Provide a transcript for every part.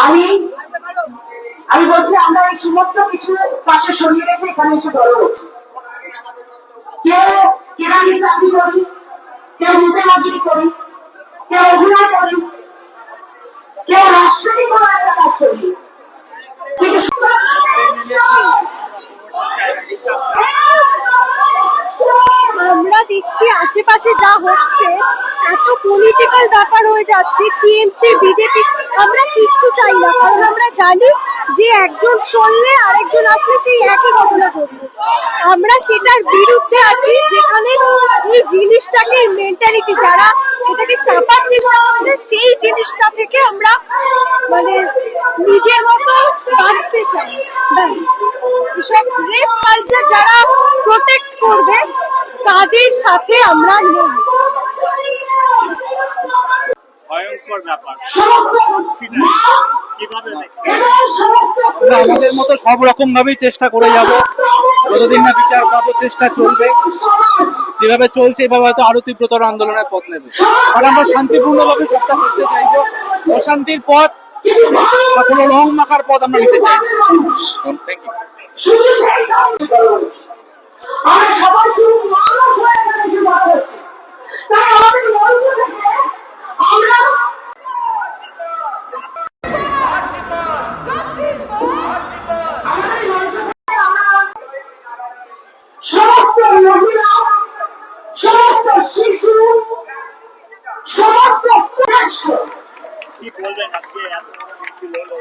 আমি আমি বলছি আমরা এই সমস্ত কিছু পাশে সরিয়ে রেখে এখানে এসে জড়ো হয়েছি। কেউ কেরানি চাকরি করি, কেউ রূপে মজুরি করি, কেউ অভিনয় করি, কেউ রাষ্ট্রীয় কোনো একটা কাজ করি, কিন্তু আমরা দেখছি আশেপাশে যা হচ্ছে, এত পলিটিক্যাল ব্যাপার হয়ে যাচ্ছে, টিএমসি বিজেপি, আমরা কিচ্ছু চাই না, কারণ আমরা জানি যে একজন চললে আরেকজন আসলে সেই একই ঘটনা ঘটবে। আমরা সেটার বিরুদ্ধে আছি, যেখানে এই জিনিসটাকে মেন্টালিটি যারা এটাকে চাপার চেষ্টা করছে, সেই জিনিসটা থেকে আমরা মানে নিজের মতো বাঁচতে চাই। ব্যাস, এসব রেপ কালচার যারা প্রোটেক্ট করবে তাদের সাথে আমরা নেই। ভয়ঙ্কর ব্যাপার। আমরা আমাদের মতো সব রকম ভাবেই চেষ্টা করে যাব, যতদিন না বিচার পাবো চেষ্টা চলবে। যেভাবে চলছে এভাবে হয়তো আরো তীব্রতর আন্দোলনের পথ নেবে, কারণ আমরা শান্তিপূর্ণভাবে সবটা করতে চাইবো। অশান্তির পথ বা কোনো রং মাখার পথ আমরা নিতে চাই। Thank you. সমস্ত মহিলা, সমস্ত শিশু, সমস্ত কি বলবেন আজকে এত বড় মিছিল হলো,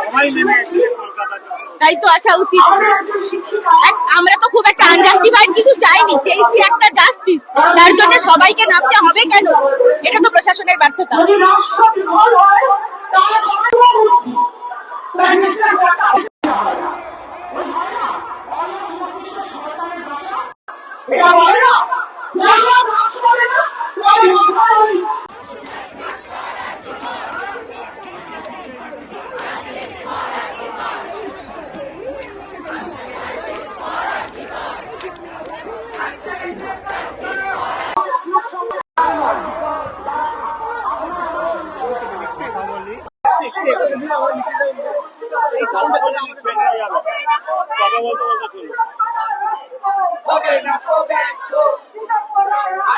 সবাই নেমে এসে কলকাতা তাই তো আসা উচিত। আমরা তো খুব একটা আনজাস্টিফাইড কিছু চাইনি, চেয়েছি একটা জাস্টিস। তার জন্য সবাইকে নামতে হবে কেন? এটা তো প্রশাসনের ব্যর্থতা। যদি রাষ্ট্র বিফল হয় তাহলে এটা বলে না যারা নাশ করে না ওই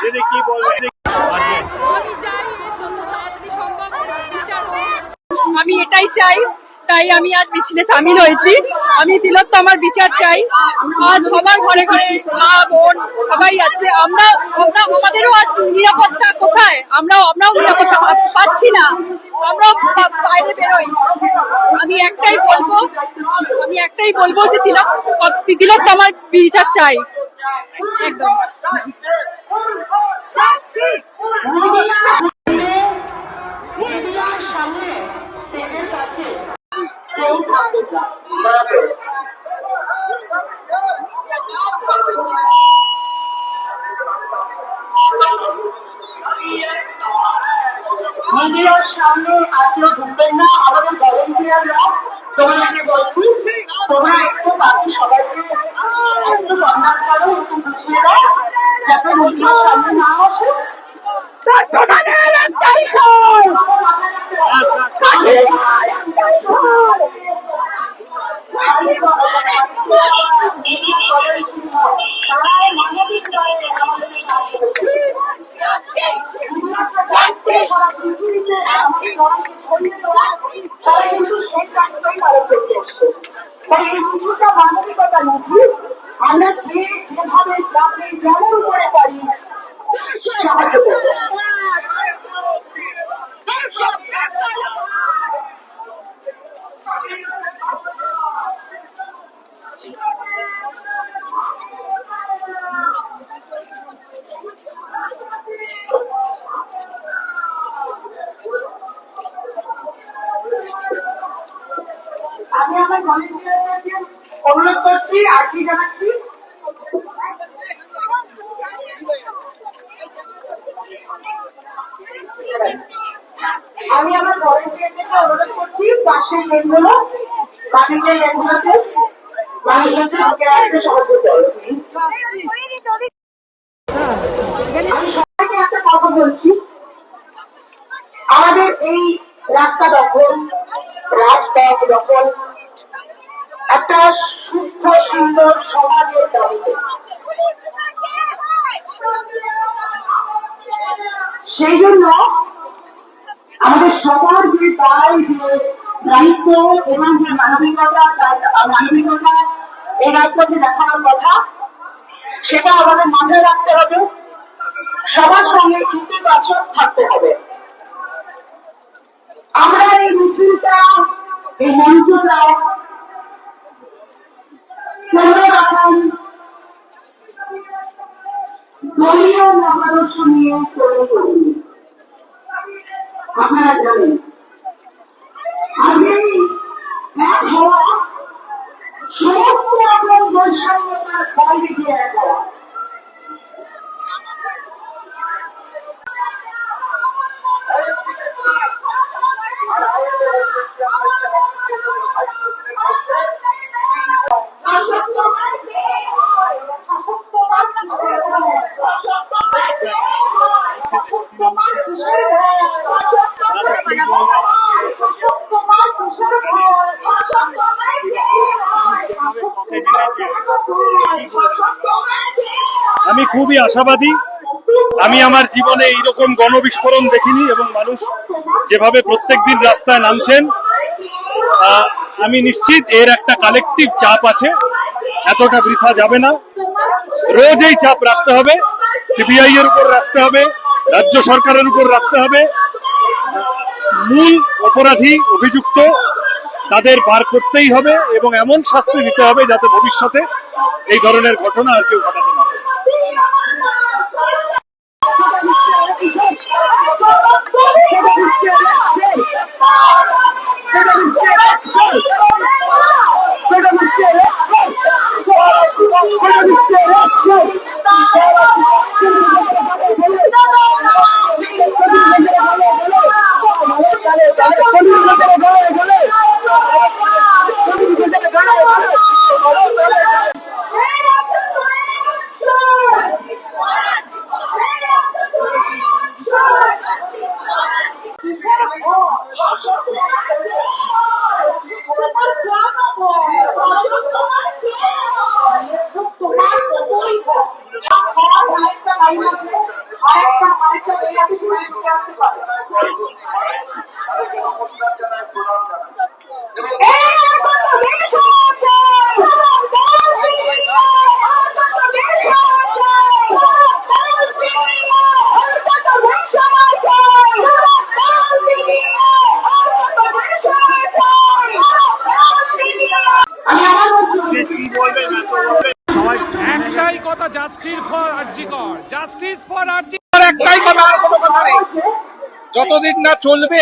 দিদি কি বলবেন? আমি এটাই চাই, তাই আমি আজ মিছিলে সামিল হয়েছি। আমি তিলোত্তমার বিচার চাই। আজ সবার ঘরে ঘরে মা বোন সবাই আছে। আমরা আমাদেরও আজ নিরাপত্তা কোথায়? আমরাও নিরাপত্তা পাচ্ছি না, আমরাও বাইরে বেরোই। আমি একটাই বলবো যে তিলোত্তমার বিচার চাই। একদম মিডিয়ার সামনে আপনিও ঢুকবেন না। আমাদের ভলেন্টিয়াররা তোমাদেরকে বলছি, তোমরা একটু বাকি সবাইকে একটু কন্ট্যাক্ট করো, একটু বুঝিয়ে দাও যাতে মিডিয়ার সামনে না আসে। মানবিকতা বুঝি আমরা যেভাবে যাকে যেমন করে পারি সাহায্য করবো। আমি আমার ভলেন্টিয়ারদেরকে অনুরোধ করছি, আর কি জানাচ্ছি, আমি আমার ভলেন্টিয়ারদেরকে অনুরোধ করছি পাশের লেনগুলো, বাকিদের লেনগুলোতে মানুষের সাহায্য করো। আমি সবাইকে একটা কথা বলছি, আমাদের এই রাস্তা দখল, রাজপথ দখল, একটা সুস্থ সুন্দর সমাজের দাবিতে। সেই জন্য আমাদের সবার যে দায়, যে দায়িত্ব এবং যে মানবিকতা এই রাজপথে দেখানোর কথা, সেটা আমাদের মাথায় রাখতে হবে। সবার সঙ্গে ইতিবাচক থাকতে হবে। আমরা এই মিছিলটা, এই মঞ্চটা কোনো রকম দলীয় মতাদর্শ নিয়ে তৈরি করিনি। আপনারা জানেন আজকে এক হওয়া সমস্ত রকম বৈষম্যতার বাইরে গিয়ে এক হওয়া। আমি খুবই আশাবাদী। আমি আমার জীবনে এইরকম গণবিস্ফোরণ দেখিনি এবং মানুষ যেভাবে প্রত্যেকদিন রাস্তায় নামছেন, আমি নিশ্চিত এর একটা কালেকটিভ চাপ আছে, এতটা বৃথা যাবে না। রোজ এই চাপ রাখতে হবে, সিবিআই এর উপর রাখতে হবে, রাজ্য সরকারের উপর রাখতে হবে। মূল অপরাধী অভিযুক্ত তাদের বার করতেই হবে এবং এমন শাস্তি দিতে হবে যাতে ভবিষ্যতে এই ধরনের ঘটনা আর কেউ ঘটাতে না পারে। একটাই কথা, justice for RG Kar, justice for RG Kar. একটাই কথা, আর কোনো কথা নেই। যতদিন না চলবে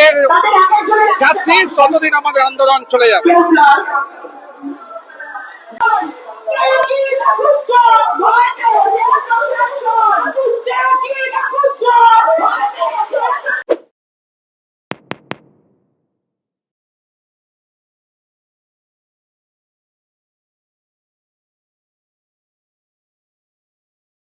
জাস্টিস, ততদিন আমাদের আন্দোলন চলে যাবে।